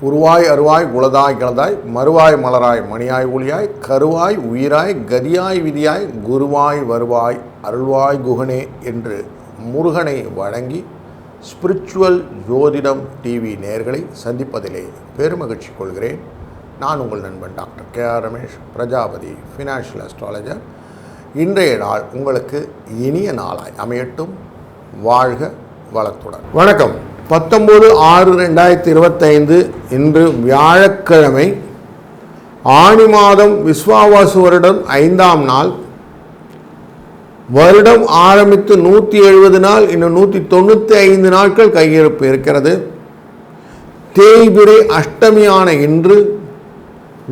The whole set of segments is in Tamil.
உருவாய் அருவாய் உளதாய் கிளதாய் மறுவாய் மலராய் மணியாய் ஒளியாய் கருவாய் உயிராய் கதியாய் விதியாய் குருவாய் வருவாய் அருள்வாய் குகனே என்று முருகனை வழங்கி ஸ்பிரிச்சுவல் ஜோதிடம் டிவி நேயர்களை சந்திப்பதிலே பெருமகிழ்ச்சி கொள்கிறேன். நான் உங்கள் நண்பன் doctor KR. Ramesh, Prajapati financial astrologer. இன்றைய நாள் உங்களுக்கு இனிய நாளாய் அமையட்டும். வாழ்க வளத்துடன். வணக்கம். 19/6/2025 இன்று வியாழக்கிழமை, ஆனி மாதம் விஸ்வாவாசு வருடம் 5ஆம் நாள். வருடம் ஆரம்பித்து 170 நாள், இன்னும் 195 நாட்கள் கையிருப்பு இருக்கிறது. தேய்பிரை அஷ்டமியான இன்று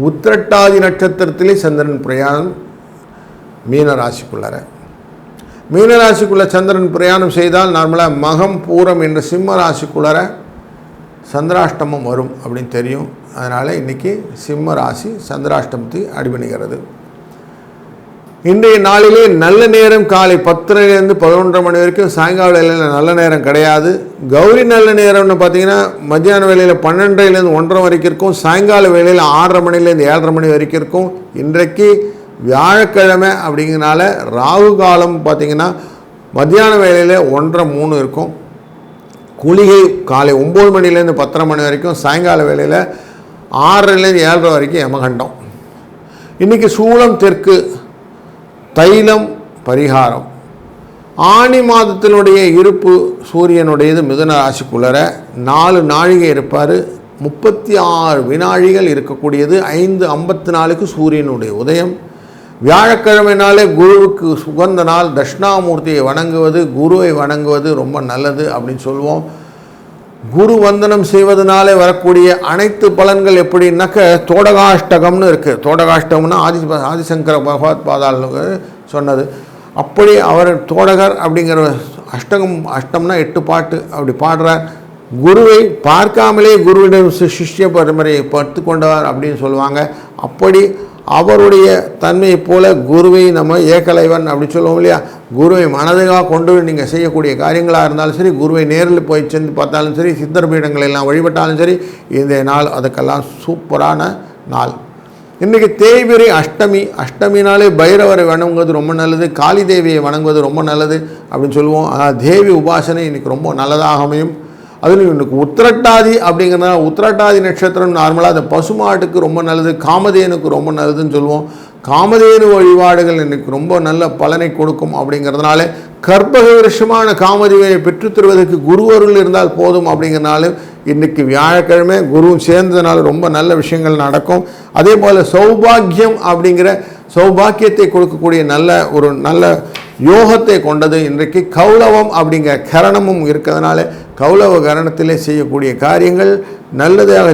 உத்திரட்டாதி நட்சத்திரத்திலே சந்திரன் பிரயாணம் மீனராசிக்குள்ள சந்திரன் பிரயாணம் செய்தால் நார்மலாக மகம் பூரம் என்ற சிம்ம ராசிக்குள்ளர சந்திராஷ்டமம் வரும் அப்படின்னு தெரியும். அதனால் இன்றைக்கி சிம்ம ராசி சந்திராஷ்டமத்தை அடிபணிகிறது. இன்றைய நாளிலே நல்ல நேரம் காலை 10:30 to 11:30 மணி வரைக்கும். சாயங்கால வேலையில் நல்ல நேரம் கிடையாது. கௌரி நல்ல நேரம்னு பார்த்தீங்கன்னா மத்தியான வேலையில் 12:30 to 1:30 வரைக்கும் இருக்கும். சாயங்கால வேலையில் 6:30 மணிலேருந்து 7:30 மணி வரைக்கும் இருக்கும். இன்றைக்கு வியாழக்கிழமை அப்படிங்கிறனால ராகு காலம் பார்த்திங்கன்னா மத்தியான வேலையில் 1:30-3 இருக்கும். குளிகை காலை 9 மணிலேருந்து 10:30 மணி வரைக்கும். சாயங்கால வேலையில் 6:30 to 7:30 வரைக்கும் யமகண்டம். இன்றைக்கி சூளம் தெற்கு, தைலம் பரிகாரம். ஆனி மாதத்தினுடைய இருப்பு சூரியனுடையது மிதுன ராசிக்குள்ளர 4 நாழிகை இருப்பார். 36 வினாழிகள் இருக்கக்கூடியது. 5:54 சூரியனுடைய உதயம். வியாழக்கிழமைனாலே குருவுக்கு சுகந்த நாள். தட்சிணாமூர்த்தியை வணங்குவது, குருவை வணங்குவது ரொம்ப நல்லது அப்படின்னு சொல்லுவோம். குரு வந்தனம் செய்வதனாலே வரக்கூடிய அனைத்து பலன்கள் எப்படின்னாக்க தோடகாஷ்டகம்னு இருக்குது. தோடகாஷ்டகம்னா ஆதிசங்கர பகவத் பாதால் சொன்னது. அப்படி அவர் தோடகர் அப்படிங்கிற அஷ்டம்னா 8 பாட்டு அப்படி பாடுறார். குருவை பார்க்காமலே குருவிடம் சிஷ்ய பரம்பரையை பட்டு கொண்டவர் அப்படின்னு சொல்லுவாங்க. அப்படி அவருடைய தன்மையை போல குருவை நம்ம ஏகலைவன் அப்படி சொல்லுவோம் இல்லையா. குருவை மனதாக கொண்டு நீங்கள் செய்யக்கூடிய காரியங்களாக இருந்தாலும் சரி, குருவை நேரில் போய் சென்று பார்த்தாலும் சரி, சித்தர் பீடங்கள் எல்லாம் வழிபட்டாலும் சரி, இந்த நாள் அதுக்கெல்லாம் சூப்பரான நாள். இன்றைக்கி தேய்பிரை அஷ்டமி. அஷ்டமினாலே பைரவரை வணங்குவது ரொம்ப நல்லது, காளி தேவியை வணங்குவது ரொம்ப நல்லது அப்படின்னு சொல்லுவோம். ஆனால் தேவி உபாசனை இன்றைக்கி ரொம்ப நல்லதாக அமையும். அதுலேயும் இன்றைக்கு உத்திரட்டாதி அப்படிங்கிறதுனால உத்திரட்டாதி நட்சத்திரம் நார்மலாக அந்த பசுமாட்டுக்கு ரொம்ப நல்லது, காமதேனுக்கு ரொம்ப நல்லதுன்னு சொல்லுவோம். காமதேனு வழிபாடுகள் இன்றைக்கு ரொம்ப நல்ல பலனை கொடுக்கும். அப்படிங்கிறதுனால கற்பக விருஷமான காமதேவியை பெற்றுத்தருவதற்கு குருவருள் இருந்தால் போதும். அப்படிங்கிறனால இன்றைக்கி வியாழக்கிழமை குருவும் சேர்ந்ததுனால ரொம்ப நல்ல விஷயங்கள் நடக்கும். அதே போல் சௌபாக்கியம் அப்படிங்கிற சௌபாக்கியத்தை கொடுக்கக்கூடிய நல்ல யோகத்தை கொண்டது. இன்றைக்கு கௌளவம் அப்படிங்கிற கரணமும் இருக்கிறதுனால கௌளவ கரணத்திலே செய்யக்கூடிய காரியங்கள் நல்லதாக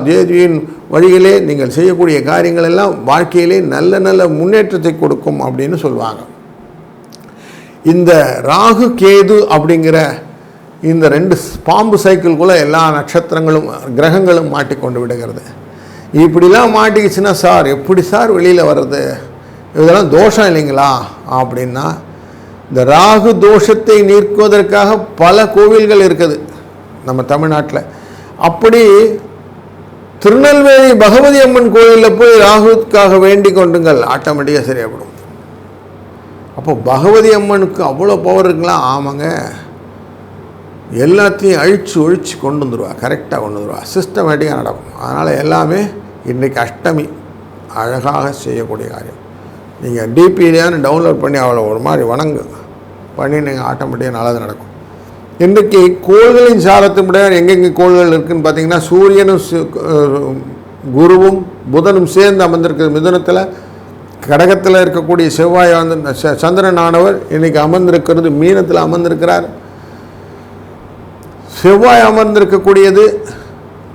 தேவியின் வழியிலே நீங்கள் செய்யக்கூடிய காரியங்கள் எல்லாம் வாழ்க்கையிலே நல்ல முன்னேற்றத்தை கொடுக்கும் அப்படின்னு சொல்லுவாங்க. இந்த ராகு கேது அப்படிங்கிற இந்த 2 பாம்பு சைக்கிள்குள்ளே எல்லா நட்சத்திரங்களும் கிரகங்களும் மாட்டிக்கொண்டு விடுகிறது. இப்படிலாம் மாட்டிக்கிச்சுன்னா சார் எப்படி சார் வெளியில் வர்றது, இதெல்லாம் தோஷம் இல்லைங்களா அப்படின்னா, இந்த ராகு தோஷத்தை நீக்குவதற்காக பல கோவில்கள் இருக்குது நம்ம தமிழ்நாட்டில். அப்படி திருநெல்வேலி பகவதி அம்மன் கோயிலில் போய் ராகுக்காக வேண்டிக் கொண்டுங்கள், ஆட்டோமேட்டிக்காக சரியாகப்படும். அப்போ பகவதி அம்மனுக்கு அவ்வளோ பவர் இருக்குங்களா? ஆமாங்க. எல்லாத்தையும் ஒழிச்சு கொண்டு வந்துடுவா, கரெக்டாக கொண்டு வந்துடுவா, சிஸ்டமேட்டிக்காக நடக்கும். அதனால் எல்லாமே இன்றைக்கி அஷ்டமி அழகாக செய்யக்கூடிய காரியம். நீங்கள் டிபிடியான்னு டவுன்லோட் பண்ணி அவளை ஒரு மாதிரி வணங்கு பண்ணி நீங்கள் ஆட்டோமேட்டிக்காக நல்லது நடக்கும். இன்றைக்கி கோள்களின் சாரத்தின்படியா எங்கெங்கே கோள்கள் இருக்குதுன்னு பார்த்தீங்கன்னா, சூரியனும் குருவும் புதனும் சேர்ந்து அமர்ந்திருக்கிறது மிதுனத்தில். கடகத்தில் இருக்கக்கூடிய செவ்வாய் சந்திரனானவர் இன்றைக்கி அமர்ந்திருக்கிறது மீனத்தில் அமர்ந்திருக்கிறார். செவ்வாய் அமர்ந்திருக்கக்கூடியது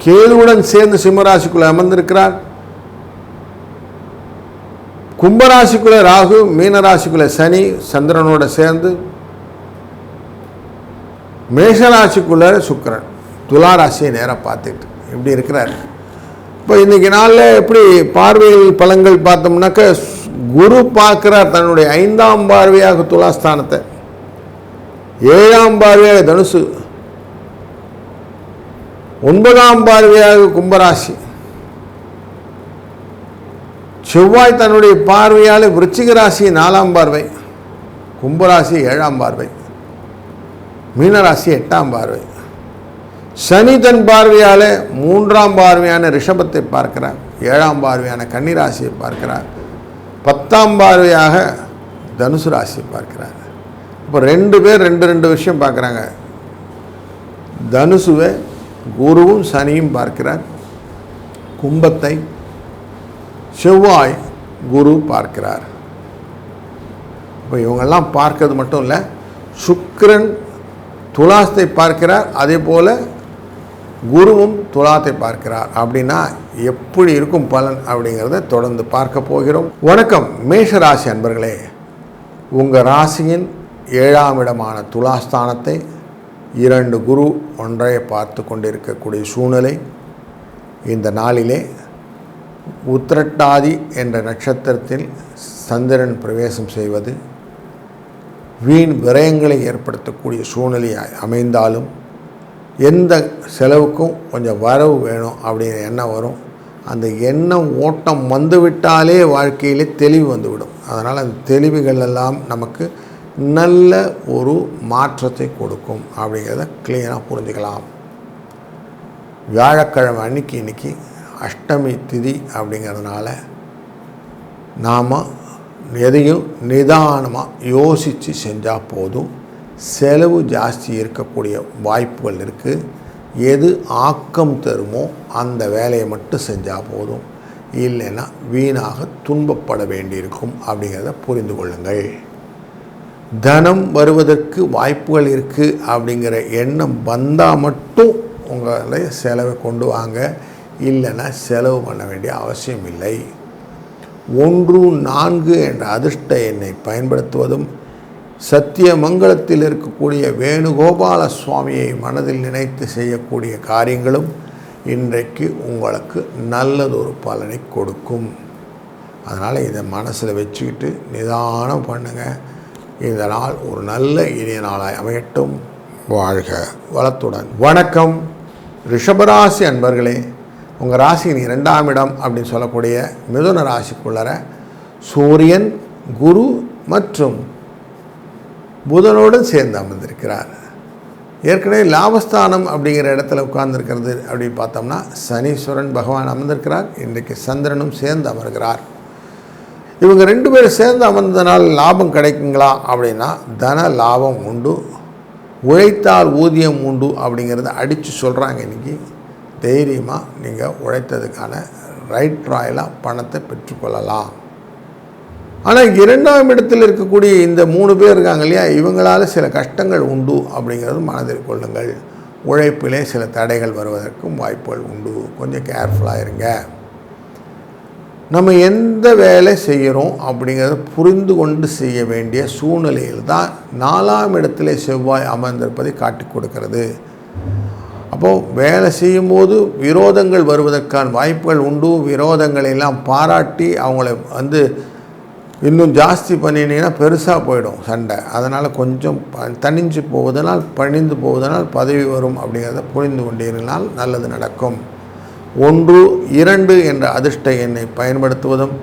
கேதுவுடன் சேர்ந்து சிம்மராசிக்குள்ளே அமர்ந்திருக்கிறார். கும்பராசிக்குள்ளே ராகு, மீனராசிக்குள்ளே சனி சந்திரனோட சேர்ந்து, மேஷராசிக்குள்ளே சுக்கிரன், துளாராசியை நேராக பார்த்துக்கிட்டு இப்படி இருக்கிறார். இப்போ இன்றைக்கி நாளில் எப்படி பார்வையில் பலன்கள் பார்த்தோம்னாக்க, குரு பார்க்குறார் தன்னுடைய 5ஆம் பார்வையாக துலாஸ்தானத்தை. 7ஆம் பார்வையாக தனுசு, 9ஆம் பார்வையாக கும்பராசி, செவ்வாய் தன்னுடைய பார்வையால் விருச்சிக ராசி 4ஆம் பார்வை, கும்பராசி 7ஆம் பார்வை, மீனராசி 8ஆம் பார்வை, சனி தன் பார்வையால் 3ஆம் பார்வையான ரிஷபத்தை பார்க்கிறார், 7ஆம் பார்வையான கன்னிராசியை பார்க்கிறார், 10ஆம் பார்வையாக தனுசு ராசியை பார்க்கிறார். இப்போ 2 பேர் 2 விஷயம் பார்க்குறாங்க. தனுசுவை குருவும் சனியும் பார்க்கிறார், கும்பத்தை செவ்வாய் குரு பார்க்கிறார். இப்போ இவங்கெல்லாம் பார்க்கறது மட்டும் இல்லை, சுக்கிரன் துலாத்தை பார்க்கிறார், அதே போல் குருவும் துலாத்தை பார்க்கிறார். அப்படின்னா எப்படி இருக்கும் பலன் அப்படிங்கிறத தொடர்ந்து பார்க்க போகிறோம். வணக்கம் மேஷ ராசி அன்பர்களே, உங்கள் ராசியின் 7ஆம் இடமான துலாஸ்தானத்தை 2 குரு ஒன்றைய பார்த்து கொண்டிருக்கக்கூடிய சூழ்நிலை. இந்த நாளிலே உத்திரட்டாதி என்ற நட்சத்திரத்தில் சந்திரன் பிரவேசம் செய்வது வீண் விரயங்களை ஏற்படுத்தக்கூடிய சூழ்நிலையாய் அமைந்தாலும், எந்த செலவுக்கும் கொஞ்சம் வரவு வேணும் அப்படிங்கிற எண்ணம் வரும். அந்த எண்ணம் ஓட்டம் வந்துவிட்டாலே வாழ்க்கையிலே தெளிவு வந்துவிடும். அதனால் அந்த தெளிவுகள் எல்லாம் நமக்கு நல்ல ஒரு மாற்றத்தை கொடுக்கும் அப்படிங்கிறத கிளியராக புரிஞ்சுக்கலாம். வியாழக்கிழமை இன்னைக்கு அஷ்டமி திதி அப்படிங்கிறதுனால நாம் எதையும் நிதானமாக யோசித்து செஞ்சால் போதும். செலவு ஜாஸ்தி இருக்கக்கூடிய வாய்ப்புகள் இருக்குது. எது ஆக்கம் தருமோ அந்த வேலையை மட்டும் செஞ்சால் போதும், இல்லைன்னா வீணாக துன்பப்பட வேண்டியிருக்கும் அப்படிங்கிறத புரிந்து கொள்ளுங்கள். தனம் வருவதற்கு வாய்ப்புகள் இருக்குது அப்படிங்கிற எண்ணம் வந்தால் மட்டும் உங்களை செலவை கொண்டு வாங்க, இல்லைன்னா செலவு பண்ண வேண்டிய அவசியம் இல்லை. 1-4 என்ற அதிர்ஷ்ட எண்ணை பயன்படுத்துவதும், சத்தியமங்கலத்தில் இருக்கக்கூடிய வேணுகோபால சுவாமியை மனதில் நினைத்து செய்யக்கூடிய காரியங்களும் இன்றைக்கு உங்களுக்கு நல்லதொரு பலனை கொடுக்கும். அதனால் இதை மனசில் வச்சுக்கிட்டு நிதானம் பண்ணுங்கள். இந்த நாள் ஒரு நல்ல இனிய நாளாய் அமையட்டும். வாழ்க வளத்துடன். வணக்கம் ரிஷபராசி அன்பர்களே, உங்கள் ராசியின் 2ஆம் இடம் அப்படின்னு சொல்லக்கூடிய மிதுன ராசிக்குள்ளர சூரியன், குரு மற்றும் புதனோடு சேர்ந்து அமர்ந்திருக்கிறார். ஏற்கனவே லாபஸ்தானம் அப்படிங்கிற இடத்துல உட்கார்ந்துருக்கிறது அப்படின்னு பார்த்தோம்னா சனீஸ்வரன் பகவான் அமர்ந்திருக்கிறார். இன்றைக்கு சந்திரனும் சேர்ந்து அமர்கிறார். இவங்க 2 பேரும் சேர்ந்து அமர்ந்தனால் லாபம் கிடைக்குங்களா அப்படின்னா தன லாபம் உண்டு, உழைத்தால் ஊதியம் உண்டு அப்படிங்கிறத அடித்து சொல்கிறாங்க. இன்றைக்கி தைரியமாக நீங்கள் உழைத்ததுக்கான ரைட் ராயலாக பணத்தை பெற்றுக்கொள்ளலாம். ஆனால் 2ஆம் இடத்தில் இருக்கக்கூடிய இந்த 3 பேர் இருக்காங்க இல்லையா, இவங்களால் சில கஷ்டங்கள் உண்டு அப்படிங்கிறது மனதில் கொள்ளுங்கள். உழைப்பிலே சில தடைகள் வருவதற்கும் வாய்ப்புகள் உண்டு. கொஞ்சம் கேர்ஃபுல்லாக இருங்க. நம்ம எந்த வேலை செய்கிறோம் அப்படிங்கிறத புரிந்து கொண்டு செய்ய வேண்டிய சூழ்நிலையில் தான் 4ஆம் இடத்துல செவ்வாய் அமர்ந்திருப்பதை காட்டி கொடுக்கிறது. அப்போது வேலை செய்யும்போது விரோதங்கள் வருவதற்கான வாய்ப்புகள் உண்டு. விரோதங்களை எல்லாம் பாராட்டி அவங்கள இன்னும் ஜாஸ்தி பண்ணினீங்கன்னா பெருசாக போயிடும் சண்டை. அதனால் கொஞ்சம் தணிஞ்சு போவதனால், பணிந்து போவதனால் பதவி வரும் அப்படிங்கிறத புரிந்து கொண்டீர்களால் நல்லது நடக்கும். 1-2 என்ற அதிர்ஷ்ட எண்ணை பயன்படுத்துவதும்,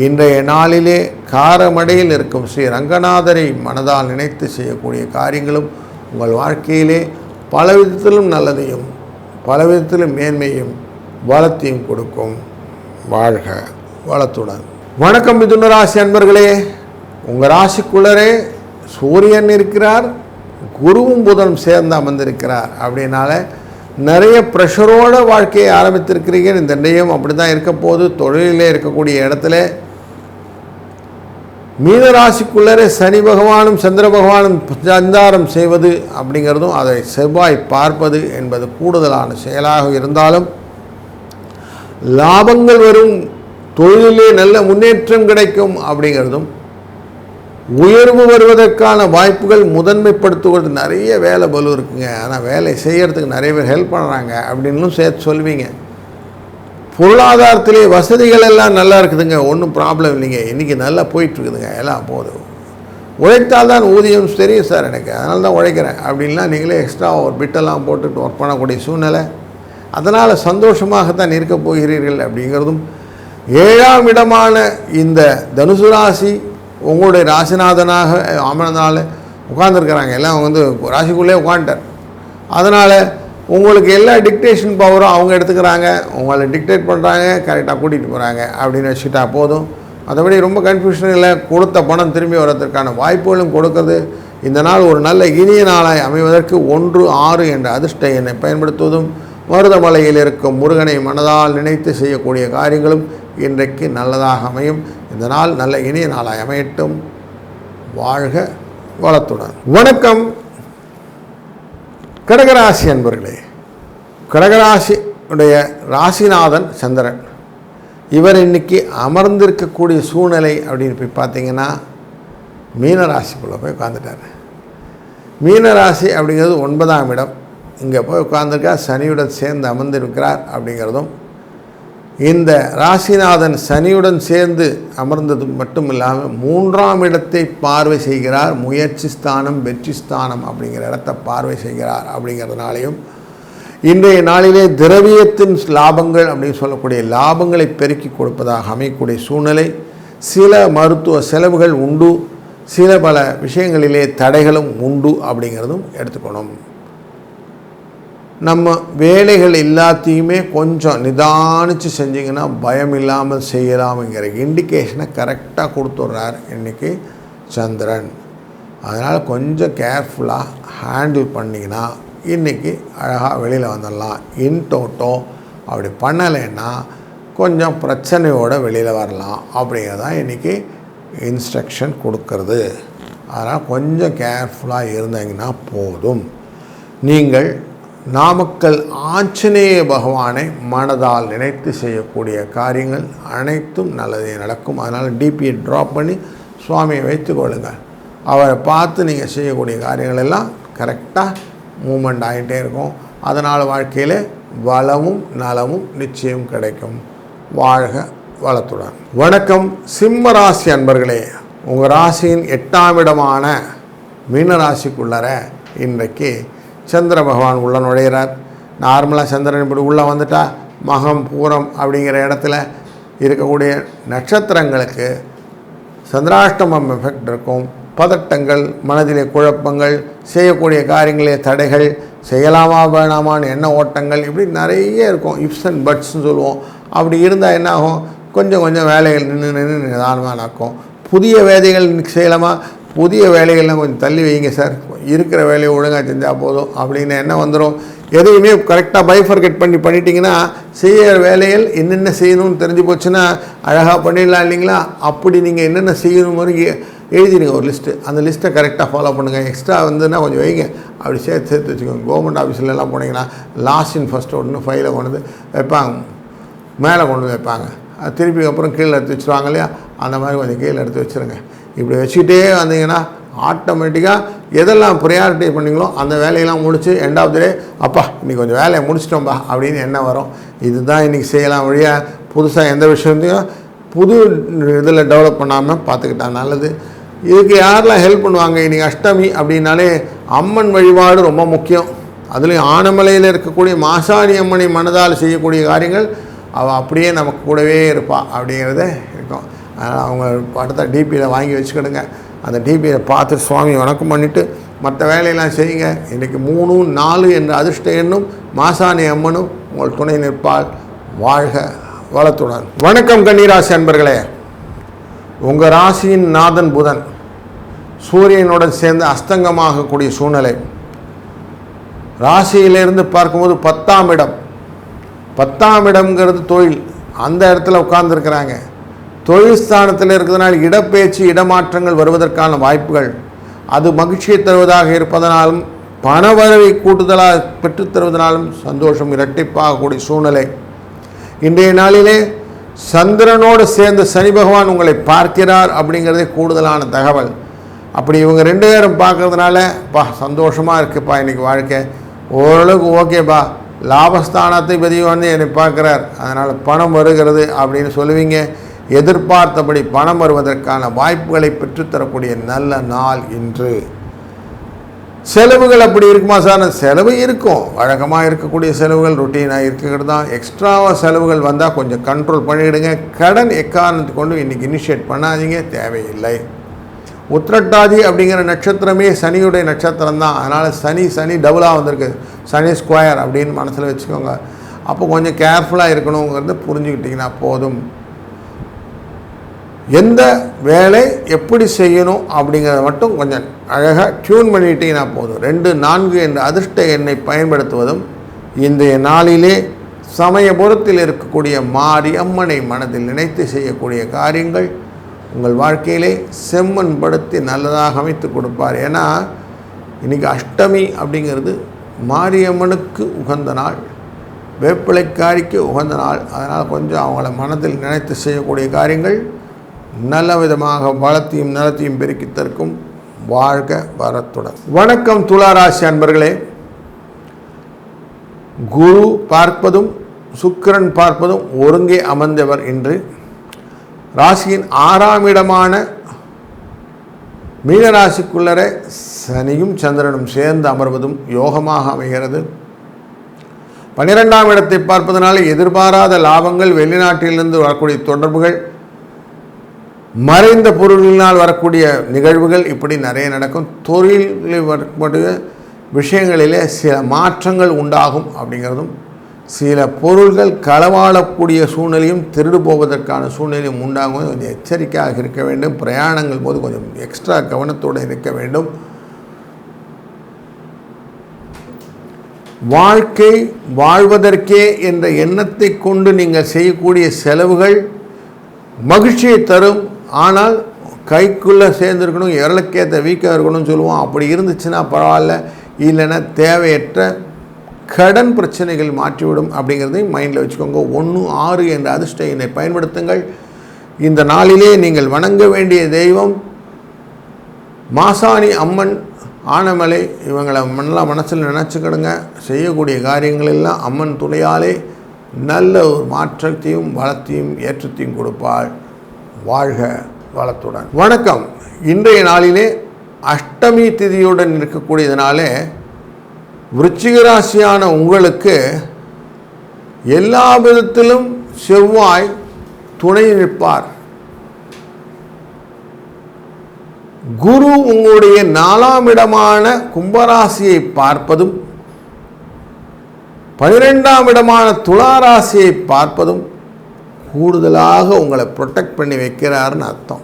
இன்றைய நாளிலே காரமடையில் இருக்கும் ஸ்ரீ ரங்கநாதரை மனதால் நினைத்து செய்யக்கூடிய காரியங்களும் உங்கள் வாழ்க்கையிலே பலவிதத்திலும் நல்லதையும் பலவிதத்திலும் மேன்மையும் வளத்தையும் கொடுக்கும். வாழ்க வளத்துடன். வணக்கம் மிதுன ராசி அன்பர்களே, உங்கள் ராசிக்குள்ளரே சூரியன் இருக்கிறார், குருவும் புதனும் சேர்ந்து அமர்ந்திருக்கிறார். அப்படின்னால நிறைய ப்ரெஷரோட வாழ்க்கையை ஆரம்பித்திருக்கிறீங்க. இந்த இன்றையும் அப்படி தான் இருக்க போது. தொழிலே இருக்கக்கூடிய இடத்துல மீனராசிக்குள்ளரே சனி பகவானும் சந்திர பகவானும் சஞ்சாரம் செய்வது அப்படிங்கிறதும், அதை செவ்வாய் பார்ப்பது என்பது கூடுதலான செயலாக இருந்தாலும் லாபங்கள் வரும், தொழிலிலே நல்ல முன்னேற்றம் கிடைக்கும் அப்படிங்கிறதும், உயர்வு வருவதற்கான வாய்ப்புகள் முதன்மைப்படுத்துவது. நிறைய வேலை பலு இருக்குங்க, ஆனால் வேலை செய்கிறதுக்கு நிறைய பேர் ஹெல்ப் பண்ணுறாங்க அப்படின்னு சேர்த்து சொல்வீங்க. பொருளாதாரத்திலே வசதிகள் எல்லாம் நல்லா இருக்குதுங்க, ஒன்றும் ப்ராப்ளம் இல்லைங்க, இன்றைக்கி நல்லா போயிட்டுருக்குதுங்க, எல்லாம் போதும். உழைத்தால் தான் ஊதியம் தெரியும் சார் எனக்கு, அதனால தான் உழைக்கிறேன் அப்படின்லாம் நீங்களே எக்ஸ்ட்ரா ஒரு பிட்டெல்லாம் போட்டுட்டு ஒர்க் பண்ணக்கூடிய சூழ்நிலை. அதனால் சந்தோஷமாகத்தான் இருக்கப் போகிறீர்கள் அப்படிங்கிறதும். 7ஆம் இடமான இந்த தனுசு ராசி உங்களுடைய ராசிநாதனாக அமர்ந்தனால உட்கார்ந்துருக்கிறாங்க. எல்லாம் வந்து ராசிக்குள்ளே உட்காந்துட்டார். அதனால் உங்களுக்கு எல்லா டிக்டேஷன் பவரும் அவங்க எடுத்துக்கிறாங்க, உங்களை டிக்டேட் பண்ணுறாங்க, கரெக்டாக கூட்டிகிட்டு போகிறாங்க அப்படின்னு வச்சுக்கிட்டா போதும். மற்றபடி ரொம்ப கன்ஃபியூஷன் இல்லை. கொடுத்த பணம் திரும்பி வர்றதுக்கான வாய்ப்புகளும் கொடுக்குறது. இந்த நாள் ஒரு நல்ல இனிய நாளாய் அமைவதற்கு 1-6 என்ற அதிர்ஷ்ட எண்ணை பயன்படுத்துவதும், மருதமலையில் இருக்கும் முருகனை மனதால் நினைத்து செய்யக்கூடிய காரியங்களும் இன்றைக்கு நல்லதாக அமையும். இந்த நாள் நல்ல இனிய நாளாய் அமையட்டும். வாழ்க வளத்துடன். வணக்கம் கடகராசி அன்பர்களே. கடகராசியுடைய ராசிநாதன் சந்திரன். இவர் இன்றைக்கி அமர்ந்திருக்கக்கூடிய சூழ்நிலை அப்படின்னு போய் பார்த்தீங்கன்னா மீனராசிக்குள்ளே போய் உட்காந்துட்டார். மீனராசி அப்படிங்கிறது 9ஆம் இடம். இங்கே போய் உட்காந்துருக்கா, சனியுடன் சேர்ந்து அமர்ந்திருக்கிறார் அப்படிங்கிறதும். இந்த ராசிநாதன் சனியுடன் சேர்ந்து அமர்ந்தது மட்டும் இல்லாமல் 3ஆம் இடத்தை பார்வை செய்கிறார். முயற்சி ஸ்தானம், வெற்றி ஸ்தானம் அப்படிங்கிற இடத்தை பார்வை செய்கிறார் அப்படிங்கிறதுனாலையும் இன்றைய நாளிலே திரவியத்தின் லாபங்கள் அப்படின்னு சொல்லக்கூடிய லாபங்களை பெருக்கி கொடுப்பதாக அமையக்கூடிய சூழ்நிலை. சில மருத்துவ செலவுகள் உண்டு, சில பல விஷயங்களிலே தடைகளும் உண்டு அப்படிங்கிறதும் எடுத்துக்கணும். நம்ம வேலைகள் எல்லாத்தையுமே கொஞ்சம் நிதானித்து செஞ்சிங்கன்னா பயம் இல்லாமல் செய்யலாம்ங்கிற இண்டிகேஷனை கரெக்டாக கொடுத்துட்றார் இன்றைக்கி சந்திரன். அதனால் கொஞ்சம் கேர்ஃபுல்லாக ஹேண்டில் பண்ணிங்கன்னா இன்றைக்கி அழகாக வெளியில் வந்துடலாம். இன்டோட்டோ அப்படி பண்ணலைன்னா கொஞ்சம் பிரச்சனையோடு வெளியில் வரலாம் அப்படிங்கிறதான் இன்றைக்கி இன்ஸ்ட்ரக்ஷன் கொடுக்கறது. அதனால் கொஞ்சம் கேர்ஃபுல்லாக இருந்தீங்கன்னா போதும். நீங்கள் நாமக்கல் ஆஞ்சநேய பகவானை மனதால் நினைத்து செய்யக்கூடிய காரியங்கள் அனைத்தும் நல்லதே நடக்கும். அதனால் டிபியை ட்ராப் பண்ணி சுவாமியை வைத்துக்கொள்ளுங்கள். அவரை பார்த்து நீங்கள் செய்யக்கூடிய காரியங்கள் எல்லாம் கரெக்டாக மூமெண்ட் ஆகிட்டே இருக்கும். அதனால் வாழ்க்கையில் வளமும் நலமும் நிச்சயம் கிடைக்கும். வாழ்க வளத்துடன். வணக்கம் சிம்ம ராசி அன்பர்களே. உங்கள் ராசியின் 8ஆம் இடமான மீனராசிக்குள்ளர இன்றைக்கு சந்திர பகவான் உள்ள நுழைகிறார். நார்மலாக சந்திரன் இப்படி உள்ளே வந்துட்டால் மகம் பூரம் அப்படிங்கிற இடத்துல இருக்கக்கூடிய நட்சத்திரங்களுக்கு சந்திராஷ்டமம் எஃபெக்ட் இருக்கும். பதட்டங்கள், மனதிலே குழப்பங்கள், செய்யக்கூடிய காரியங்களே தடைகள், செய்யலாமா வேணாமான்னு எண்ண ஓட்டங்கள், இப்படி நிறைய இருக்கும். இப்ஸ் அண்ட் பட்ஸ்ன்னு சொல்லுவோம். அப்படி இருந்தால் என்ன ஆகும், கொஞ்சம் கொஞ்சம் வேலைகள் நின்று நிதானமாக நடக்கும். புதிய வேலைகள் செய்யலாமா, புதிய வேலைகள்லாம் கொஞ்சம் தள்ளி வைங்க சார், இருக்கிற வேலையை ஒழுங்காக செஞ்சால் போதும் அப்படின்னு என்ன வந்துடும். எதையுமே கரெக்டாக பைஃபர்கெட் பண்ணிட்டீங்கன்னா செய்கிற வேலைகள் என்னென்ன செய்யணும்னு தெரிஞ்சு போச்சுன்னா அழகாக பண்ணிடலாம் இல்லைங்களா. அப்படி நீங்கள் என்னென்ன செய்யணும் மாதிரி எழுதிடுங்க ஒரு லிஸ்ட்டு. அந்த லிஸ்ட்டை கரெக்டாக ஃபாலோ பண்ணுங்கள். எக்ஸ்ட்ரா வந்துன்னா கொஞ்சம் வைங்க, அப்படி சேர்த்து வச்சுக்கோங்க. கவர்மெண்ட் ஆஃபீஸ்லலாம் போனீங்கன்னா லாஸ்ட் இன் ஃபஸ்ட்டு ஒன்று ஃபைலை கொண்டு வந்து வைப்பாங்க, மேலே கொண்டு வந்து வைப்பாங்க. அது திருப்பி அப்புறம் கீழே எடுத்து வச்சுருவாங்க இல்லையா, அந்த மாதிரி கொஞ்சம் கீழே எடுத்து வச்சுருங்க. இப்படி வச்சுக்கிட்டே வந்தீங்கன்னா ஆட்டோமேட்டிக்காக எதெல்லாம் ப்ரையாரிட்டி பண்ணிங்களோ அந்த வேலையெல்லாம் முடித்து எண்ட் ஆஃப் த டே அப்பா இன்றைக்கி கொஞ்சம் வேலையை முடிச்சிட்டோம்பா அப்படின்னு என்ன வரும். இதுதான் இன்றைக்கி செய்யலாம். வழியாக புதுசாக எந்த விஷயத்தையும் புது இதில் டெவலப் பண்ணாமல் பார்த்துக்கிட்டா நல்லது. இதுக்கு யாரெல்லாம் ஹெல்ப் பண்ணுவாங்க, இன்றைக்கி அஷ்டமி அப்படின்னாலே அம்மன் வழிபாடு ரொம்ப முக்கியம். அதுலேயும் ஆனமலையில் இருக்கக்கூடிய மாசாணி அம்மனை மனதால் செய்யக்கூடிய காரியங்கள் அவள் அப்படியே நமக்கு கூடவே இருப்பாள் அப்படிங்கிறத இருக்கும். அதனால் அவங்க அடுத்த டிபியில் வாங்கி வச்சுக்கிடுங்க. அந்த டிபியை பார்த்து சுவாமி வணக்கம் பண்ணிவிட்டு மற்ற வேலையெல்லாம் செய்யுங்க. இன்றைக்கி 3-4 என்ற அதிர்ஷ்ட எண்ணும் மாசாணி அம்மனும் உங்கள் துணை நிற்பால். வாழ்க வளத்துடன். வணக்கம் கன்னிராசி அன்பர்களே. உங்கள் ராசியின் நாதன் புதன் சூரியனுடன் சேர்ந்து அஸ்தங்கமாகக்கூடிய சூழ்நிலை. ராசியிலிருந்து பார்க்கும்போது 10ஆம் இடம், 10ஆம் இடம்ங்கிறது தொழில், அந்த இடத்துல உட்கார்ந்துருக்கிறாங்க. தொழில் ஸ்தானத்தில் இருக்கிறதுனால இடப்பெயர்ச்சி, இடமாற்றங்கள் வருவதற்கான வாய்ப்புகள், அது மகிழ்ச்சியை தருவதாக இருப்பதனாலும் பணவரவை கூட்டுதலாக பெற்றுத்தருவதனாலும் சந்தோஷம் இரட்டிப்பாகக்கூடிய சூழ்நிலை. இன்றைய நாளிலே சந்திரனோடு சேர்ந்த சனி பகவான் உங்களை பார்க்கிறார் அப்படிங்கிறதே கூடுதலான தகவல். அப்படி இவங்க 2 பேரும் பார்க்கறதுனால சந்தோஷமாக இருக்குப்பா, இன்றைக்கி வாழ்க்கை ஓரளவுக்கு ஓகேப்பா, லாபஸ்தானத்தை பதிவு வந்து என்னை பார்க்குறார், அதனால் பணம் வருகிறது அப்படின்னு சொல்லுவீங்க. எதிர்பார்த்தபடி பணம் வருவதற்கான வாய்ப்புகளை பெற்றுத்தரக்கூடிய நல்ல நாள் இன்று. செலவுகள் அப்படி இருக்குமா சார்? செலவு இருக்கும், வழக்கமாக இருக்கக்கூடிய செலவுகள் ரொட்டீனாக இருக்கிறது தான். எக்ஸ்ட்ராவாக செலவுகள் வந்தால் கொஞ்சம் கண்ட்ரோல் பண்ணிவிடுங்க. கடன் எக்காரணத்தை கொண்டு இன்றைக்கி இனிஷியேட் பண்ணாதீங்க, தேவையில்லை. உத்திரட்டாதி அப்படிங்கிற நட்சத்திரமே சனியுடைய நட்சத்திரம் தான். அதனால் சனி டபுளாக வந்திருக்கு, சனி ஸ்கொயர் அப்படின்னு மனசில் வச்சுக்கோங்க. அப்போ கொஞ்சம் கேர்ஃபுல்லாக இருக்கணுங்கிறத புரிஞ்சுக்கிட்டிங்கன்னா போதும். எந்த வேலை எப்படி செய்யணும் அப்படிங்கிறத மட்டும் கொஞ்சம் அழகாக டியூன் பண்ணிட்டீங்கன்னா போதும். 2-4 என்ற அதிர்ஷ்ட எண்ணை பயன்படுத்துவதும் இன்றைய நாளிலே சமயபுரத்தில் இருக்கக்கூடிய மாரியம்மனை மனதில் நினைத்து செய்யக்கூடிய காரியங்கள் உங்கள் வாழ்க்கையிலே செம்மண் படுத்தி நல்லதாக அமைத்து கொடுப்பார். ஏன்னா இன்றைக்கி அஷ்டமி அப்படிங்கிறது மாரியம்மனுக்கு உகந்த நாள், வேப்பிலைக்காரிக்கு உகந்த நாள். அதனால் கொஞ்சம் அவங்கள மனதில் நினைத்து செய்யக்கூடிய காரியங்கள் நல்ல விதமாக வளத்தையும் நலத்தையும் பெருக்கி தற்கும். வாழ்க வரத்துடன். வணக்கம் துளாராசி அன்பர்களே. குரு பார்ப்பதும் சுக்கிரன் பார்ப்பதும் ஒருங்கே அமர்ந்தவர் இன்று. ராசியின் 6ஆம் இடமான மீனராசிக்குள்ளரே சனியும் சந்திரனும் சேர்ந்து அமர்வதும் யோகமாக அமைகிறது. 12ஆம் இடத்தை பார்ப்பதனால எதிர்பாராத லாபங்கள், வெளிநாட்டிலிருந்து வரக்கூடிய தொடர்புகள், மறைந்த பொருளினால் வரக்கூடிய நிகழ்வுகள் இப்படி நிறைய நடக்கும். தொழிலில் வரக்கூடிய விஷயங்களிலே சில மாற்றங்கள் உண்டாகும் அப்படிங்கிறதும், சில பொருள்கள் களவாடக்கூடிய சூழ்நிலையும் திருடு போவதற்கான சூழ்நிலையும் உண்டாகும். கொஞ்சம் எச்சரிக்கையாக இருக்க வேண்டும். பிரயாணங்கள் போது கொஞ்சம் எக்ஸ்ட்ரா கவனத்தோடு இருக்க வேண்டும். வாழ்க்கை வாழ்வதற்கே என்ற எண்ணத்தை கொண்டு நீங்கள் செய்யக்கூடிய செலவுகள் மகிழ்ச்சியை தரும். ஆனால் கைக்குள்ளே சேர்ந்துருக்கணும், இரளுக்கேற்ற வீக்காக இருக்கணும்னு சொல்லுவோம். அப்படி இருந்துச்சுன்னா பரவாயில்ல, இல்லைன்னா தேவையற்ற கடன் பிரச்சனைகள் மாற்றிவிடும் அப்படிங்கிறதையும் மைண்டில் வச்சுக்கோங்க. 1-6 என்ற அதிர்ஷ்ட எண்ணை பயன்படுத்துங்கள். இந்த நாளிலே நீங்கள் வணங்க வேண்டிய தெய்வம் மாசாணி அம்மன், ஆனமலை. இவங்களை நல்லா மனசில் நினச்சிக்கிடுங்க. செய்யக்கூடிய காரியங்களெல்லாம் அம்மன் துணையாலே நல்ல ஒரு மாற்றத்தையும் வளத்தையும் ஏற்றத்தையும் கொடுப்பாள். வாழ்க வளத்துடன். வணக்கம். இன்றைய நாளிலே அஷ்டமி திதியுடன் இருக்கக்கூடியதனாலே விருச்சிக ராசியான உங்களுக்கு எல்லா விதத்திலும் செவ்வாய் துணை நிற்பார். குரு உங்களுடைய 4ஆம் இடமான கும்பராசியை பார்ப்பதும் 12ஆம் இடமான துளாராசியை பார்ப்பதும் கூடுதலாக உங்களை ப்ரொடெக்ட் பண்ணி வைக்கிறாருன்னு அர்த்தம்.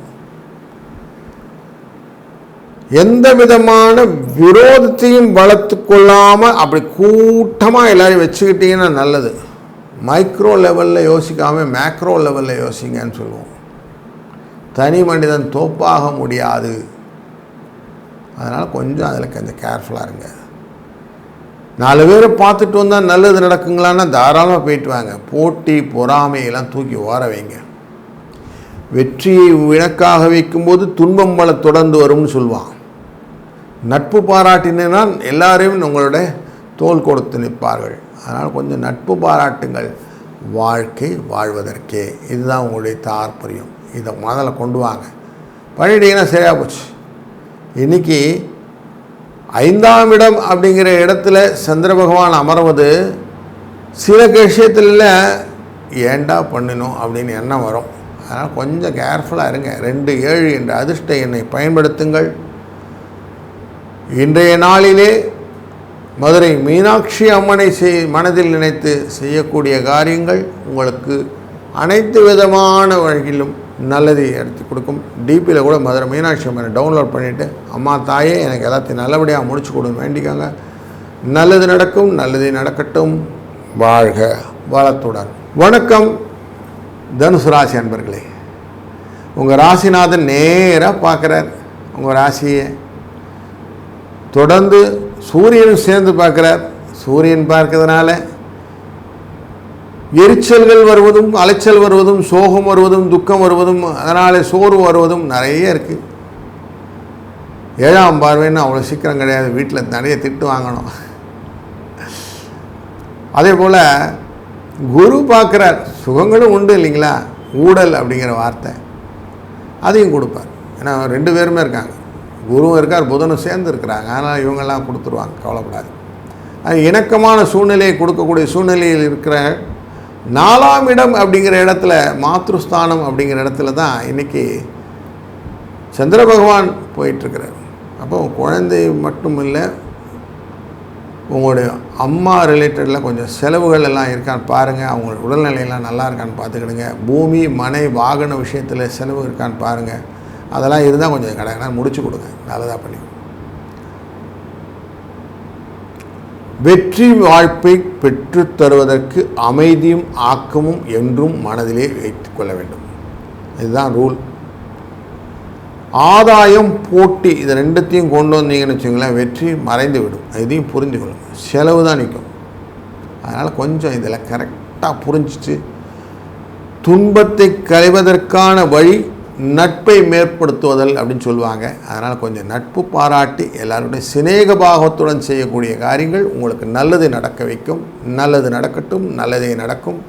எந்த விதமான விரோதத்தையும் வளர்த்து கொள்ளாமல் அப்படி கூட்டமாக எல்லாரையும் வச்சுக்கிட்டிங்கன்னா நல்லது. மைக்ரோ லெவலில் யோசிக்காமல் மேக்ரோ லெவலில் யோசிங்கன்னு சொல்லுவோம். தனி மனிதன் தோப்பாக முடியாது. அதனால் கொஞ்சம் அதில் கொஞ்சம் கேர்ஃபுல்லாக இருங்க. 4 பேரை பார்த்துட்டு வந்தால் நல்லது நடக்குங்களான்னா தாராளமாக போயிட்டு வாங்க. போட்டி பொறாமையெல்லாம் தூக்கி ஓர வைங்க. வெற்றியை விளக்காக வைக்கும்போது துன்பம் பல தொடர்ந்து வரும்னு சொல்லுவான். நட்பு பாராட்டினால் எல்லாரையும் உங்களோட தோள் கொடுத்து நிற்பார்கள். அதனால் கொஞ்சம் நட்பு பாராட்டுங்கள். வாழ்க்கை வாழ்வதற்கே இதுதான் உங்களுடைய தாற்பயம். இதை முதல்ல கொண்டு வாங்க. பண்ணிட்டீங்கன்னா சரியாக போச்சு. இன்றைக்கி 5ஆம் இடம் அப்படிங்கிற இடத்துல சந்திர பகவான் அமர்வது சில விஷயத்தில் ஏண்டா பண்ணணும் அப்படின்னு எண்ணம் வரும். அதனால் கொஞ்சம் கேர்ஃபுல்லாக இருங்க. 2-7 என்ற அதிர்ஷ்ட எண்ணை பயன்படுத்துங்கள். இன்றைய நாளிலே மதுரை மீனாட்சி அம்மனை மனதில் நினைத்து செய்யக்கூடிய காரியங்கள் உங்களுக்கு அனைத்து விதமான வழியிலும் நல்லதை எடுத்து கொடுக்கும். டிபியில் கூட மதுரை மீனாட்சி அம்மனை டவுன்லோட் பண்ணிவிட்டு அம்மா தாயே எனக்கு எல்லாத்தையும் நல்லபடியாக முடிச்சு கொடுன்னு வேண்டிக்காங்க. நல்லது நடக்கும், நல்லது நடக்கட்டும். வாழ்க வளத்துடன். வணக்கம் தனுசு ராசி அன்பர்களே. உங்கள் ராசிநாதன் நேராக பார்க்குறார். உங்கள் ராசியை தொடர்ந்து சூரியனும் சேர்ந்து பார்க்குறார். சூரியன் பார்க்கறதுனால எரிச்சல்கள் வருவதும், அலைச்சல் வருவதும், சோகம் வருவதும், துக்கம் வருவதும், அதனால் சோர்வு வருவதும் நிறைய இருக்குது. 7ஆம் பார்வைன்னு அவ்வளோ சீக்கிரம் கிடையாது. வீட்டில் நிறைய திட்டு வாங்கணும். அதே போல் குரு பார்க்குறார். சுகங்களும் உண்டு இல்லைங்களா? ஊடல் அப்படிங்கிற வார்த்தை அதையும் கொடுப்பார். ஏன்னா 2 பேருமே இருக்காங்க, குருவும் இருக்கார், புதனும் சேர்ந்து இருக்கிறாங்க. அதனால் இவங்கெல்லாம் கொடுத்துருவாங்க, கவலைப்படாது. அது இணக்கமான சூழ்நிலையை கொடுக்கக்கூடிய சூழ்நிலையில் இருக்கிற 4ஆம் இடம் அப்படிங்கிற இடத்துல, மாத்ருஸ்தானம் அப்படிங்கிற இடத்துல தான் இன்றைக்கி சந்திர பகவான் போயிட்டுருக்கிறார். அப்போ குழந்தை மட்டும் இல்லை, உங்களுடைய அம்மா ரிலேட்டடில் கொஞ்சம் செலவுகள் எல்லாம் இருக்கான்னு பாருங்கள். அவங்க உடல்நிலையெல்லாம் நல்லா இருக்கான்னு பார்த்துக்கிடுங்க. பூமி மனை வாகன விஷயத்தில் செலவு இருக்கான்னு பாருங்கள். அதெல்லாம் இருந்தால் கொஞ்சம் கடை முடிச்சு கொடுங்க, நல்லதாக பண்ணிக்கணும். வெற்றி வாய்ப்பை பெற்றுத் தருவதற்கு அமைதியும் ஆக்கமும் என்றும் மனதிலே வைத்துக் கொள்ள வேண்டும். இதுதான் ரூல். ஆதாயம் போட்டி இது 2த்தையும் கொண்டு வந்தீங்கன்னு வச்சுங்களேன், வெற்றி மறைந்து விடும். இதையும் புரிஞ்சு கொள்ளுங்கள். செலவு தான் நிற்கும். அதனால் கொஞ்சம் இதில் கரெக்டாக புரிஞ்சிச்சு. துன்பத்தை களைவதற்கான வழி நட்பை மேற்படுத்துவதல் அப்படின்னு சொல்லுவாங்க. அதனால் கொஞ்சம் நட்பு பாராட்டி எல்லாருடைய சிநேக பாகத்துடன் செய்யக்கூடிய காரியங்கள் உங்களுக்கு நல்லது நடக்க வைக்கும். நல்லது நடக்கட்டும், நல்லதே நடக்கும்.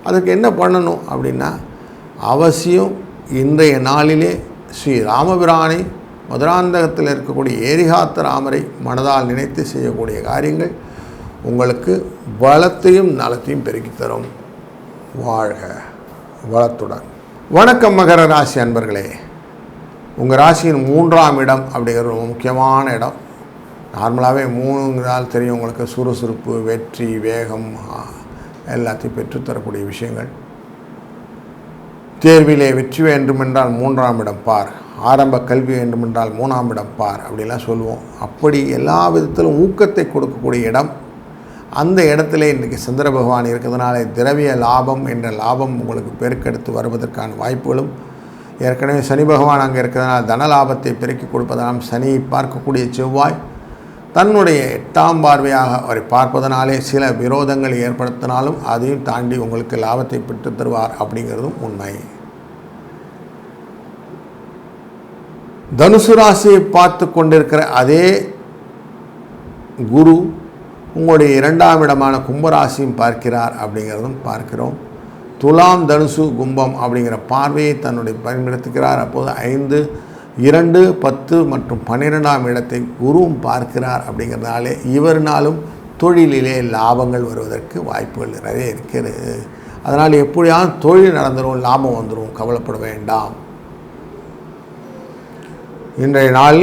அதுக்கு என்ன பண்ணணும் அப்படின்னா, அவசியம் இன்றைய நாளிலே ஸ்ரீ ராமபிரானை மதுராந்தகத்தில் இருக்கக்கூடிய ஏரிகாத்த ராமரை மனதால் நினைத்து செய்யக்கூடிய காரியங்கள் உங்களுக்கு வளத்தையும் நலத்தையும் பெருக்கித் தரும். வாழ்க வளத்துடன். வணக்கம் மகர ராசி அன்பர்களே. உங்கள் ராசியின் 3ஆம் இடம் அப்படிங்கிற ஒரு முக்கியமான இடம். நார்மலாகவே 3 நாள் தெரியும் உங்களுக்கு, சுறுசுறுப்பு, வெற்றி, வேகம் எல்லாத்தையும் பெற்றுத்தரக்கூடிய விஷயங்கள். தேர்விலே வெற்றி வேண்டுமென்றால் 3ஆம் இடம் பார், ஆரம்ப கல்வி வேண்டுமென்றால் 3ஆம் இடம் பார் அப்படிலாம் சொல்லுவோம். அப்படி எல்லா விதத்திலும் ஊக்கத்தை கொடுக்கக்கூடிய இடம். அந்த இடத்துல இன்றைக்கி சந்திர பகவான் இருக்கிறதுனால திரவிய லாபம் என்ற லாபம் உங்களுக்கு பெருக்கெடுத்து வருவதற்கான வாய்ப்புகளும், ஏற்கனவே சனி பகவான் அங்கே இருக்கிறதுனால தன லாபத்தை பெருக்கி கொடுப்பதனால் சனியை பார்க்கக்கூடிய செவ்வாய் தன்னுடைய 8ஆம் பார்வையாக அவரை பார்ப்பதனாலே சில விரோதங்களை ஏற்படுத்தினாலும் அதையும் தாண்டி உங்களுக்கு லாபத்தை பெற்று தருவார் அப்படிங்கிறதும் உண்மை. தனுசு ராசியை பார்த்து கொண்டிருக்கிற அதே குரு உங்களுடைய 2ஆம் இடமான கும்பராசியும் பார்க்கிறார் அப்படிங்கிறதும் பார்க்கிறோம். துலாம், தனுசு, கும்பம் அப்படிங்கிற பார்வையை தன்னுடைய பயன்படுத்துகிறார். அப்போது 5, 2, 10 மற்றும் 12ஆம் இடத்தை குருவும் பார்க்கிறார். அப்படிங்கிறதுனாலே இவர்னாலும் தொழிலிலே லாபங்கள் வருவதற்கு வாய்ப்புகள் நிறைய இருக்கிறது. அதனால் எப்படியாவது தொழில் நடந்துடும், லாபம் வந்துடும், கவலைப்பட வேண்டாம். இன்றைய நாள்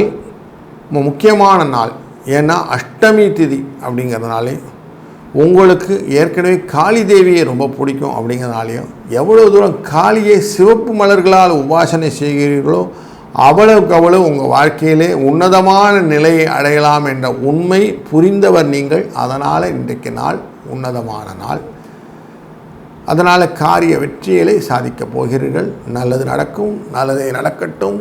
முக்கியமான நாள். ஏன்னா அஷ்டமி திதி அப்படிங்கிறதுனாலே உங்களுக்கு ஏற்கனவே காளி தேவியை ரொம்ப பிடிக்கும். அப்படிங்கிறதுனாலையும் எவ்வளோ தூரம் காளியை சிவப்பு மலர்களால் உபாசனை செய்கிறீர்களோ அவ்வளவுக்கு அவ்வளவு உங்கள் வாழ்க்கையிலே உன்னதமான நிலையை அடையலாம் என்ற உண்மை புரிந்தவர் நீங்கள். அதனால் இன்றைக்கு நாள் உன்னதமான நாள். அதனால் காரிய வெற்றிகளை சாதிக்கப் போகிறீர்கள். நல்லது நடக்கும், நல்லதே நடக்கட்டும்.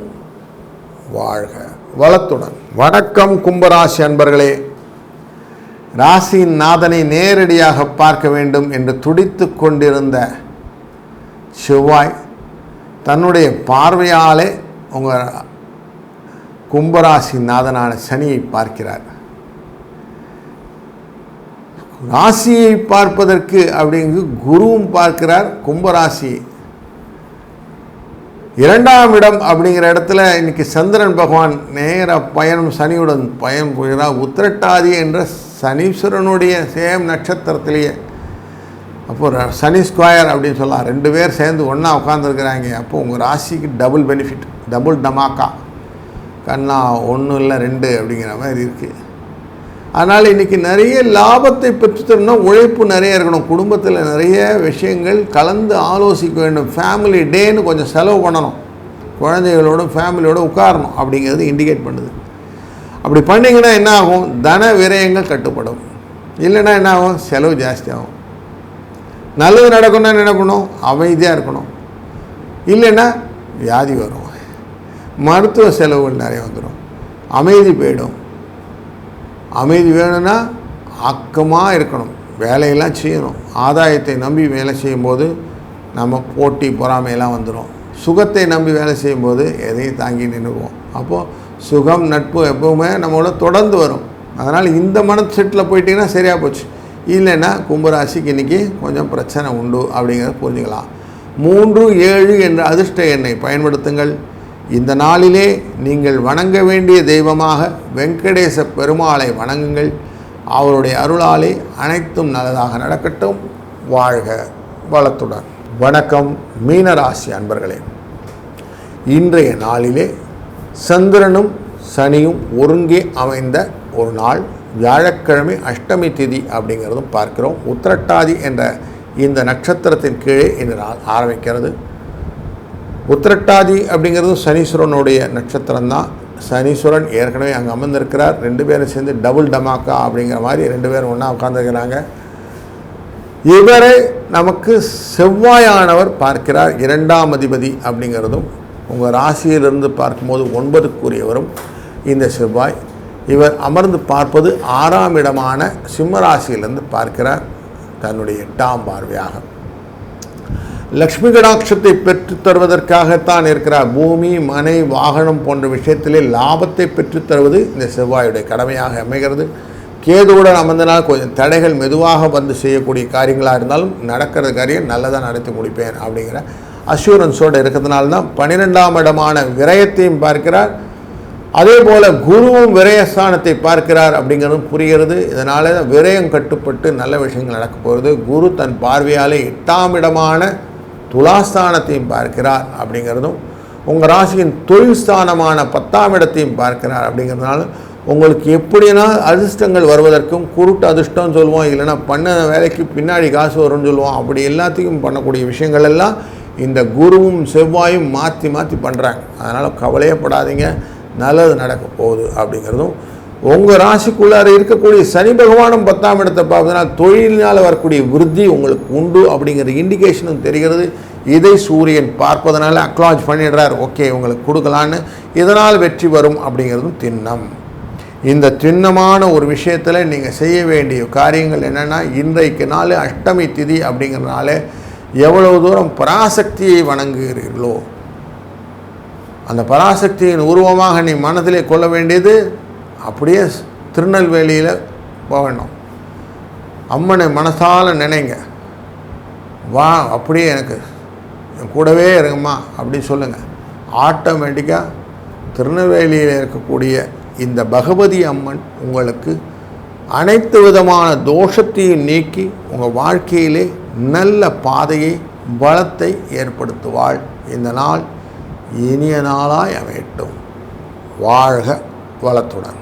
வாழ்க வளத்துடன். வணக்கம் கும்பராசி அன்பர்களே. ராசியின் நாதனை நேரடியாக பார்க்க வேண்டும் என்று துடித்து கொண்டிருந்த செவ்வாய் தன்னுடைய பார்வையாலே உங்கள் கும்பராசி நாதனான சனியை பார்க்கிறார். ராசியை பார்ப்பதற்கு அப்படிங்கு குருவும் பார்க்கிறார். கும்பராசி 2ஆம் இடம் அப்படிங்கிற இடத்துல இன்றைக்கி சந்திரன் பகவான் நேர பயணம் சனியுடன் பயணம் போகிறார். உத்திரட்டாதி என்ற சனீஸ்வரனுடைய சேம் நட்சத்திரத்திலேயே. அப்போது சனி ஸ்கொயர் அப்படின்னு சொல்லலாம். 2 பேர் சேர்ந்து ஒன்றா உட்காந்துருக்குறாங்க. அப்போது உங்கள் ராசிக்கு டபுள் பெனிஃபிட், டபுள் டமாக்கா. கண்ணா 1 இல்லை 2 அப்படிங்கிற மாதிரி இருக்குது. அதனால் இன்றைக்கி நிறைய லாபத்தை பெற்றுத்தரணும்னா உழைப்பு நிறைய இருக்கணும். குடும்பத்தில் நிறைய விஷயங்கள் கலந்து ஆலோசிக்க வேண்டும். ஃபேமிலி டேன்னு கொஞ்சம் செலவு பண்ணணும். குழந்தைகளோட ஃபேமிலியோடு உட்காரணும் அப்படிங்கிறது இண்டிகேட் பண்ணுது. அப்படி பண்ணிங்கன்னா என்ன ஆகும்? தன விரயங்கள் கட்டுப்படும். இல்லைன்னா என்ன ஆகும்? செலவு ஜாஸ்தியாகும். நல்லது நடக்கணும்னா என்ன பண்ணணும்? அமைதியாக இருக்கணும். இல்லைன்னா வியாதி வரும், மருத்துவ செலவுகள் நிறைய வந்துடும், அமைதி போயிடும். அமைதி வேணும்னா ஆக்கமாக இருக்கணும், வேலையெல்லாம் செய்யணும். ஆதாயத்தை நம்பி வேலை செய்யும்போது நம்ம போட்டி பொறாமையெல்லாம் வந்துடும். சுகத்தை நம்பி வேலை செய்யும்போது எதையும் தாங்கி நின்றுவோம். அப்போது சுகம் நட்பு எப்போவுமே நம்மளோட தொடர்ந்து வரும். அதனால் இந்த மன செட்டில் போயிட்டிங்கன்னா சரியாக போச்சு. இல்லைன்னா கும்பராசிக்கு இன்றைக்கி கொஞ்சம் பிரச்சனை உண்டு அப்படிங்கிறத புரிஞ்சுக்கலாம். 37 என்ற அதிர்ஷ்ட எண்ணை பயன்படுத்துங்கள். இந்த நாளிலே நீங்கள் வணங்க வேண்டிய தெய்வமாக வெங்கடேச பெருமாளை வணங்குங்கள். அவருடைய அருளாலே அனைத்தும் நல்லதாக நடக்கட்டும். வாழ்க வளத்துடன். வணக்கம் மீனராசி அன்பர்களே. இன்றைய நாளிலே சந்திரனும் சனியும் ஒருங்கே அமைந்த ஒரு நாள். வியாழக்கிழமை அஷ்டமி திதி அப்படிங்கிறதும் பார்க்கிறோம். உத்திரட்டாதி என்ற இந்த நட்சத்திரத்தின் கீழே இந்த நாள் ஆரம்பிக்கிறது. உத்திரட்டாதி அப்படிங்கிறது சனீஸ்வரனுடைய நட்சத்திரம்தான். சனீஸ்வரன் ஏற்கனவே அங்கே அமர்ந்திருக்கிறார். 2 பேரும் சேர்ந்து டபுள் டமாக்கா அப்படிங்கிற மாதிரி 2 பேரும் ஒன்றா உட்காந்துருக்கிறாங்க. இவரை நமக்கு செவ்வாயானவர் பார்க்கிறார். 2ஆம் அதிபதி அப்படிங்கிறதும் உங்கள் ராசியிலிருந்து பார்க்கும்போது 9க்குரியவரும் இந்த செவ்வாய். இவர் அமர்ந்து பார்ப்பது 6ஆம் இடமான சிம்ம ராசியிலிருந்து பார்க்கிறார் தன்னுடைய 8ஆம் பார்வையாக. லக்ஷ்மி கடாட்சத்தை பெற்றுத் தருவதற்காகத்தான் இருக்கிறார். பூமி, மனை, வாகனம் போன்ற விஷயத்திலே லாபத்தை பெற்றுத் தருவது இந்த செவ்வாயுடைய கடமையாக அமைகிறது. கேதுவுடன் அமர்ந்தனால் கொஞ்சம் தடைகள் மெதுவாக வந்து செய்யக்கூடிய காரியங்களாக இருந்தாலும் நடக்கிற காரியம் நல்லதாக நடத்தி முடிப்பேன் அப்படிங்கிற அஷூரன்ஸோடு இருக்கிறதுனால தான் 12ஆம் இடமான விரயத்தையும் பார்க்கிறார். அதே போல் குருவும் விரயஸ்தானத்தை பார்க்கிறார் அப்படிங்கிறதும் புரிகிறது. இதனால் விரயம் கட்டுப்பட்டு நல்ல விஷயங்கள் நடக்க போகிறது. குரு தன் பார்வையாலே 8ஆம் இடமான துலாஸ்தானத்தையும் பார்க்கிறார் அப்படிங்கிறதும் உங்கள் ராசியின் தொழில் ஸ்தானமான 10ஆம் இடத்தையும் பார்க்கிறார். அப்படிங்கிறதுனால உங்களுக்கு எப்படின்னா அதிர்ஷ்டங்கள் வருவதற்கும் குருட்டு அதிர்ஷ்டம் சொல்லுவோம், இல்லைன்னா பண்ண வேலைக்கு பின்னாடி காசு வரும்னு சொல்லுவோம். அப்படி எல்லாத்தையும் பண்ணக்கூடிய விஷயங்கள் எல்லாம் இந்த குருவும் செவ்வாயும் மாற்றி மாற்றி பண்ணுறாங்க. அதனால் கவலையப்படாதீங்க, நல்லது நடக்க போகுது அப்படிங்கிறதும் உங்கள் ராசிக்குள்ளார இருக்கக்கூடிய சனி பகவானும் 10ஆம் இடத்தை பார்ப்பதனால் தொழிலினால் வரக்கூடிய விருத்தி உங்களுக்கு உண்டு அப்படிங்கிற இண்டிகேஷனும் தெரிகிறது. இதை சூரியன் பார்ப்பதனால அக்னாலஜ் பண்ணிடுறார், ஓகே உங்களுக்கு கொடுக்கலான்னு. இதனால் வெற்றி வரும் அப்படிங்கிறதும் திண்ணம். இந்த திண்ணமான ஒரு விஷயத்தில் நீங்கள் செய்ய வேண்டிய காரியங்கள் என்னென்னா, இன்றைக்கு நாள் அஷ்டமி திதி அப்படிங்கிறதுனால எவ்வளவு தூரம் பராசக்தியை வணங்குகிறீர்களோ அந்த பராசக்தியின் உருவமாக நீ மனதிலே கொள்ள வேண்டியது அப்படியே திருநெல்வேலியில் போகணும். அம்மனை மனசால நினைங்க, வா அப்படியே எனக்கு கூடவே இருங்கம்மா அப்படின்னு சொல்லுங்கள். ஆட்டோமேட்டிக்காக திருநெல்வேலியில் இருக்கக்கூடிய இந்த பகவதி அம்மன் உங்களுக்கு அனைத்து விதமான தோஷத்தையும் நீக்கி உங்கள் வாழ்க்கையிலே நல்ல பாதையை பலத்தை ஏற்படுத்துவாள். இந்த நாள் இனிய நாளாய் அமையட்டும். வாழ்க வளத்துடன்.